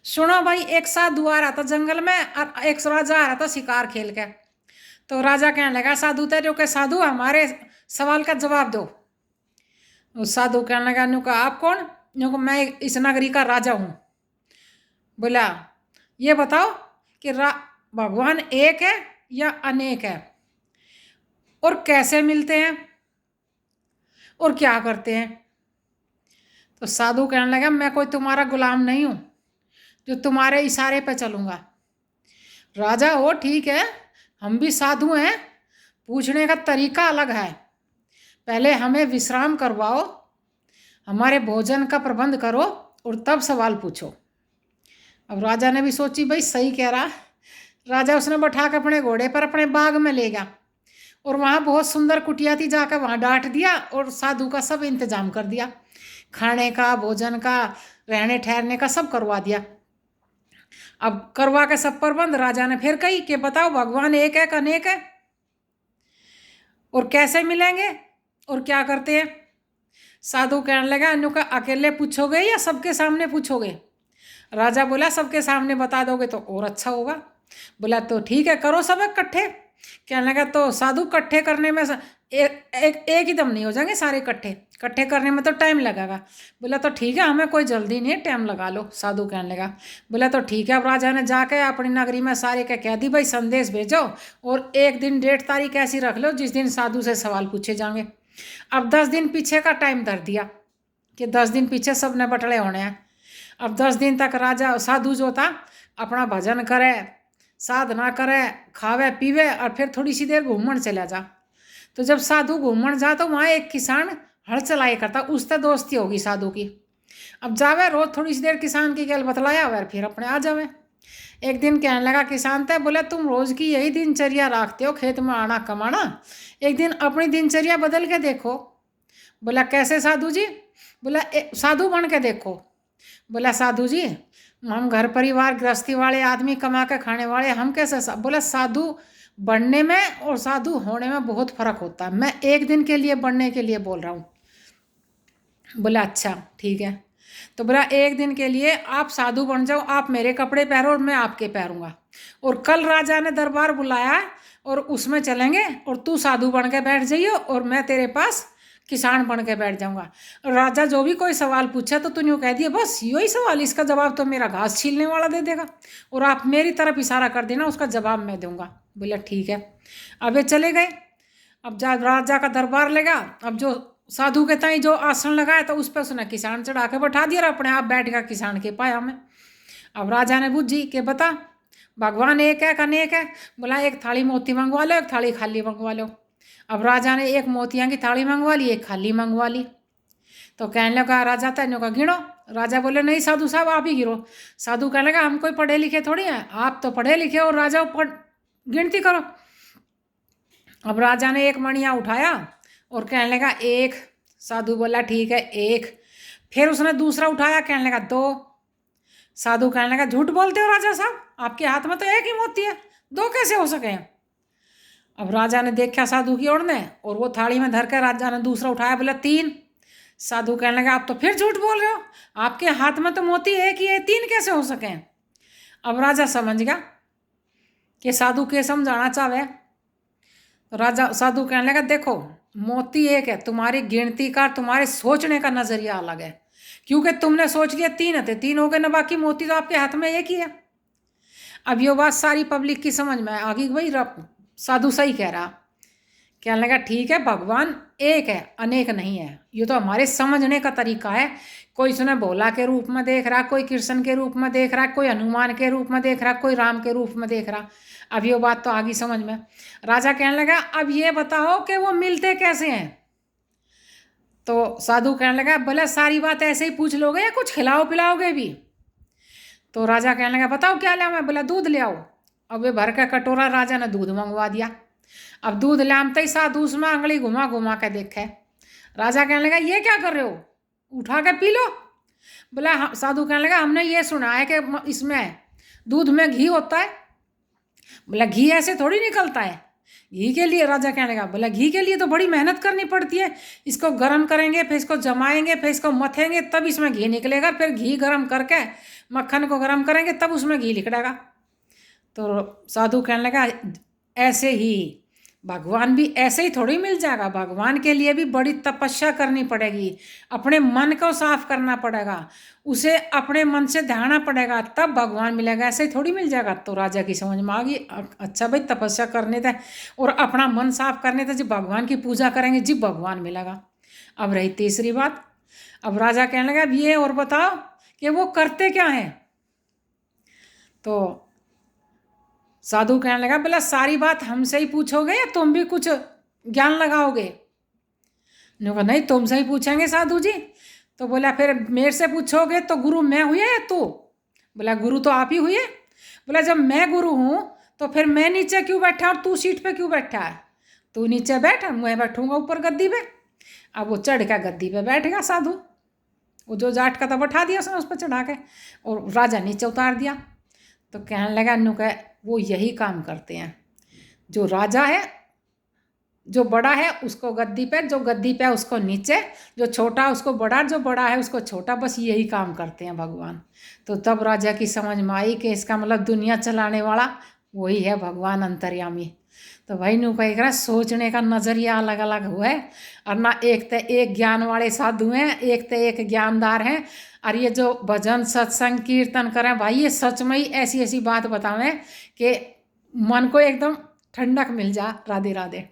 सुनो भाई, एक साधु आ रहा था जंगल में और एक राजा आ रहा था शिकार खेल के। तो राजा कहने लगा साधु तेरे के साधु हमारे सवाल का जवाब दो। उस साधु कहने लगा नु का आप कौन? नु को मैं इस नगरी का राजा हूँ। बोला ये बताओ कि भगवान एक है या अनेक है, और कैसे मिलते हैं और क्या करते हैं? तो साधु कहने लगा मैं कोई तुम्हारा गुलाम नहीं हूं जो तुम्हारे इशारे पे चलूंगा। राजा हो ठीक है, हम भी साधु हैं, पूछने का तरीका अलग है। पहले हमें विश्राम करवाओ, हमारे भोजन का प्रबंध करो और तब सवाल पूछो। अब राजा ने भी सोची भाई सही कह रहा। राजा उसने बैठा के अपने घोड़े पर अपने बाग में ले गया और वहाँ बहुत सुंदर कुटिया थी, जाकर वहाँ डांट दिया और साधु का सब इंतजाम कर दिया, खाने का, भोजन का, रहने ठहरने का सब करवा दिया। अब करवा के सब प्रबंध राजा ने फिर कही कि बताओ भगवान एक है कि अनेक है, और कैसे मिलेंगे और क्या करते हैं? साधु कहने लगा अनु का अकेले पूछोगे या सबके सामने पूछोगे? राजा बोला सबके सामने बता दोगे तो और अच्छा होगा। बोला तो ठीक है करो सब इकट्ठे। कहने लगा तो साधु इकट्ठे करने में एक ही दम नहीं हो जाएंगे सारे इकट्ठे करने में तो टाइम लगेगा। बोला तो ठीक है हमें कोई जल्दी नहीं है, टाइम लगा लो। साधु कहने लगा। बोला तो ठीक है। अब राजा ने जाके अपनी नगरी में सारे के कह दी भाई संदेश भेजो और एक दिन डेट तारीख ऐसी रख लो जिस दिन साधु से सवाल पूछे जाएंगे। अब 10 दिन पीछे का टाइम धर दिया कि 10 दिन पीछे सब ने बटले होने हैं। अब 10 दिन तक राजा साधु जो था अपना भजन करे, साधना करे, खावे पीवे और फिर थोड़ी सी देर घूमने चला जा। तो जब साधु घूमने जा तो वहाँ एक किसान हल चलाया करता, उससे दोस्ती होगी साधु की। अब जावे रोज थोड़ी सी देर किसान की गल बतलाया हुआ फिर अपने आ जावे। एक दिन कहने लगा किसान तय, बोले तुम रोज की यही दिनचर्या रखते हो, खेत में आना कमाना, एक दिन अपनी दिनचर्या बदल के देखो। बोला कैसे साधु जी? बोला साधु बन के देखो। बोला साधु जी हम घर परिवार गृहस्थी वाले आदमी, कमा के खाने वाले, हम कैसे? बोला साधु बनने में और साधु होने में बहुत फर्क होता है, मैं एक दिन के लिए बनने के लिए बोल रहा हूँ। बोला अच्छा ठीक है। तो बोला एक दिन के लिए आप साधु बन जाओ, आप मेरे कपड़े पहनो और मैं आपके पहनूंगा, और कल राजा ने दरबार बुलाया और उसमें चलेंगे और तू साधु बन के बैठ जाइयो और मैं तेरे पास किसान बन के बैठ जाऊंगा। राजा जो भी कोई सवाल पूछा तो तूने कह दिया बस यही सवाल, इसका जवाब तो मेरा घास छीलने वाला दे देगा, और आप मेरी तरफ इशारा कर देना, उसका जवाब मैं दूंगा। बोला ठीक है। अब ये चले गए। अब राजा का दरबार लगा। अब जो साधु के ताई जो आसन लगाया तो उस पर उसने किसान चढ़ा के बैठा दिया और अपने आप बैठ गया किसान के पाया में। अब राजा ने पूछी कि बता भगवान एक है कि अनेक है? बोला एक थाली मोती मंगवा लो, एक थाली खाली मंगवा लो। अब राजा ने एक मोतियां की थाली मंगवा ली, एक खाली मंगवा ली। तो कहने लगा राजा तेनों का गिनो। राजा बोले नहीं साधु साहब आप ही गिरो। साधु कहने लगा हम कोई पढ़े लिखे थोड़ी हैं, आप तो पढ़े लिखे हो, राजा गिनती करो। अब राजा ने एक मणिया उठाया और कहने लगा एक। साधु बोला ठीक है एक। फिर उसने दूसरा उठाया, कहने लगा दो। साधु कहने लगा झूठ बोलते हो राजा साहब, आपके हाथ में तो एक ही मोती है, दो कैसे हो सके? अब राजा ने देखा साधु की ओर ने और वो थाली में धर कर राजा ने दूसरा उठाया, बोला तीन। साधु कहने लगा आप तो फिर झूठ बोल रहे हो, आपके हाथ में तो मोती एक ही है, तीन कैसे हो सके? अब राजा समझ गया कि साधु के समझाना चाहे। तो राजा साधु कहने लगा देखो मोती एक है, तुम्हारी गिनती का, तुम्हारे सोचने का नजरिया अलग है, क्योंकि तुमने सोच लिया तीन है, तीन हो गए ना, बाकी मोती तो आपके हाथ में एक ही है। अब ये बात सारी पब्लिक की समझ में आ गई भाई साधु सही कह रहा। कहने लगा ठीक है भगवान एक है अनेक नहीं है, ये तो हमारे समझने का तरीका है। कोई सुने भोला के रूप में देख रहा, कोई कृष्ण के रूप में देख रहा, कोई हनुमान के रूप में देख रहा, कोई राम के रूप में देख रहा। अब ये बात तो आ गई समझ में। राजा कहने लगा अब ये बताओ कि वो मिलते कैसे हैं? तो साधु कहने लगा बोले सारी बात ऐसे ही पूछ लोगे या कुछ खिलाओ पिलाओगे भी? तो राजा कहने लगा बताओ क्या लाऊं मैं? बोला दूध ले आओ। अब वे भर का कटोरा राजा ने दूध मंगवा दिया। अब दूध लामते ही साधु उसमें अंगली घुमा घुमा के देखे। राजा कहने लगा ये क्या कर रहे हो, उठा के पी लो। बोला साधु कहने लगा हमने ये सुना है कि इसमें दूध में घी होता है। बोला घी ऐसे थोड़ी निकलता है, घी के लिए? राजा कहने लगा, बोला घी के लिए तो बड़ी मेहनत करनी पड़ती है, इसको गर्म करेंगे, फिर इसको जमाएंगे, फिर इसको मथेंगे, तब इसमें घी निकलेगा, फिर घी गर्म करके मक्खन को गर्म करेंगे, तब उसमें घी निकलेगा। तो साधु कहने लगा, ऐसे ही भगवान भी ऐसे ही थोड़ी मिल जाएगा, भगवान के लिए भी बड़ी तपस्या करनी पड़ेगी, अपने मन को साफ करना पड़ेगा, उसे अपने मन से ध्याना पड़ेगा, तब भगवान मिलेगा, ऐसे ही थोड़ी मिल जाएगा। तो राजा की समझ में आ गई, अच्छा भाई तपस्या करने थे और अपना मन साफ करने थे, जब भगवान की पूजा करेंगे जब भगवान मिलेगा। अब रही तीसरी बात। अब राजा कहने लगा, अब ये और बताओ कि वो करते क्या हैं? तो साधु कहने लगा, बोला सारी बात हमसे ही पूछोगे या तुम भी कुछ ज्ञान लगाओगे? कहा, नहीं तुमसे ही पूछेंगे साधु जी। तो बोला, फिर मेरे से पूछोगे तो गुरु मैं हुई या तू? बोला, गुरु तो आप ही हुई है। बोला, जब मैं गुरु हूँ तो फिर मैं नीचे क्यों बैठा और तू सीट पे क्यों बैठा है? तू नीचे बैठ, मैं बैठूंगा ऊपर गद्दी पे। अब वो चढ़ का गद्दी पे बैठ गया साधु, वो जो जाट का था बैठा दिया उसने उस पर चढ़ा के, और राजा नीचे उतार दिया। तो कहने लगा, नु कह वो यही काम करते हैं, जो राजा है, जो बड़ा है उसको गद्दी पे, जो गद्दी पे उसको नीचे, जो छोटा उसको बड़ा, जो बड़ा है उसको छोटा, बस यही काम करते हैं भगवान। तो तब राजा की समझ में आई कि इसका मतलब दुनिया चलाने वाला वही है भगवान अंतर्यामी। तो भाई नु कह रहा, सोचने का नज़रिया अलग अलग हुआ है, और ना एक तो एक ज्ञान वाले साधु हैं, एक तो एक ज्ञानदार हैं, और ये जो भजन सत्संग कीर्तन करें भाई, ये सच में ही ऐसी ऐसी बात बतावें कि मन को एकदम ठंडक मिल जा। राधे राधे।